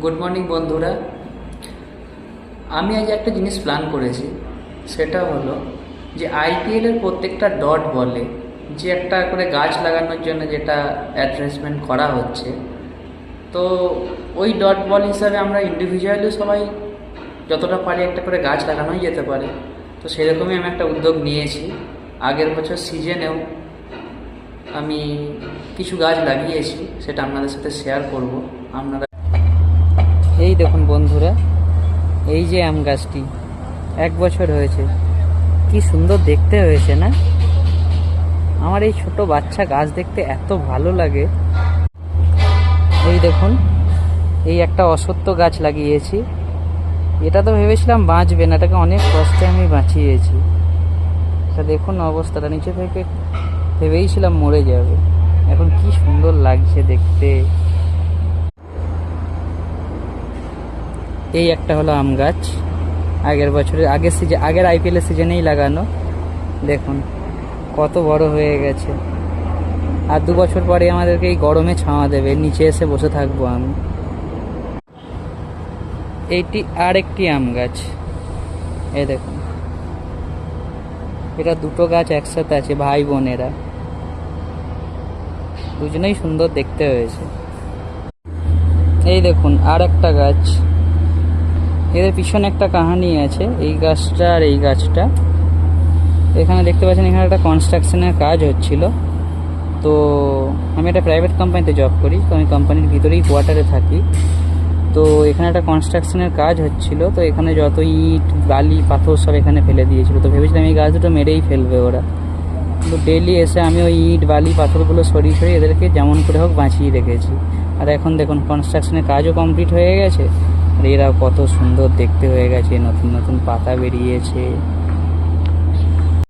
Good morning বন্ধুরা। আমি আজ একটা জিনিস প্ল্যান করেছি, সেটা হলো যে আইপিএলের প্রত্যেকটা ডট বলে যে একটা করে গাছ লাগানোর জন্য যেটা অ্যাডভার্টাইজমেন্ট করা হচ্ছে, তো ওই ডট বল হিসাবে আমরা ইন্ডিভিজুয়ালি সবাই যতটা পারি একটা করে গাছ লাগানোই যেতে পারে। তো সেরকমই আমি একটা উদ্যোগ নিয়েছি। আগের বছর সিজনেও আমি কিছু গাছ লাগিয়েছি, সেটা আপনাদের সাথে শেয়ার করব। আপনারা এই দেখুন বন্ধুরা, এই যে আম গাছটি 1 বছর হয়েছে, কি সুন্দর দেখতে হয়েছে না? আমার এই ছোট বাচ্চা গাছ দেখতে এত ভালো লাগে। এই দেখুন, এই একটা অশ্বত্থ গাছ লাগিয়েছি। এটা তো ভেবেছিলাম বাঁচবে না, এটাকে অনেক কষ্টে আমি বাঁচিয়েছি। তা দেখুন অবস্থাটা, নিচে থেকে ভেবেইছিলাম মরে যাবে, এখন কি সুন্দর লাগছে দেখতে। এই একটা হলো আম গাছ, আগের আইপিএলের সিজনেই লাগানো। দেখুন কত বড় হয়ে গেছে, আর 2 বছর পরে আমাদেরকে এই গরমে ছাওয়া দেবে, নিচে এসে বসে থাকবো আমি। এইটি আর একটি আম গাছ, এই দেখুন, এটা দুটো গাছ একসাথে আছে, ভাই বোনেরা, দুজনেই সুন্দর দেখতে হয়েছে। এই দেখুন আর একটা গাছ, এদের পিছনে একটা কাহিনী আছে, এই গাছটা আর এই গাছটা। এখানে দেখতে পাচ্ছেন, এখানে একটা কনস্ট্রাকশনের কাজ হচ্ছিল। তো আমি একটা প্রাইভেট কোম্পানিতে জব করি, তো আমি কোম্পানির ভিতরেই কোয়ার্টারে থাকি। তো এখানে একটা কনস্ট্রাকশনের কাজ হচ্ছিল, তো এখানে যত ইট বালি পাথর সব এখানে ফেলে দিয়েছিল। তো ভেবেছিলাম এই গাছ দুটো মেরেই ফেলবে ওরা, কিন্তু ডেইলি এসে আমি ওই ইট বালি পাথরগুলো সরিয়ে সরিয়ে এদেরকে যেমন করে হোক বাঁচিয়ে রেখেছি। আর এখন দেখুন কনস্ট্রাকশনের কাজও কমপ্লিট হয়ে গেছে, আর এরা কত সুন্দর দেখতে হয়ে গেছে, নতুন নতুন পাতা বেরিয়েছে।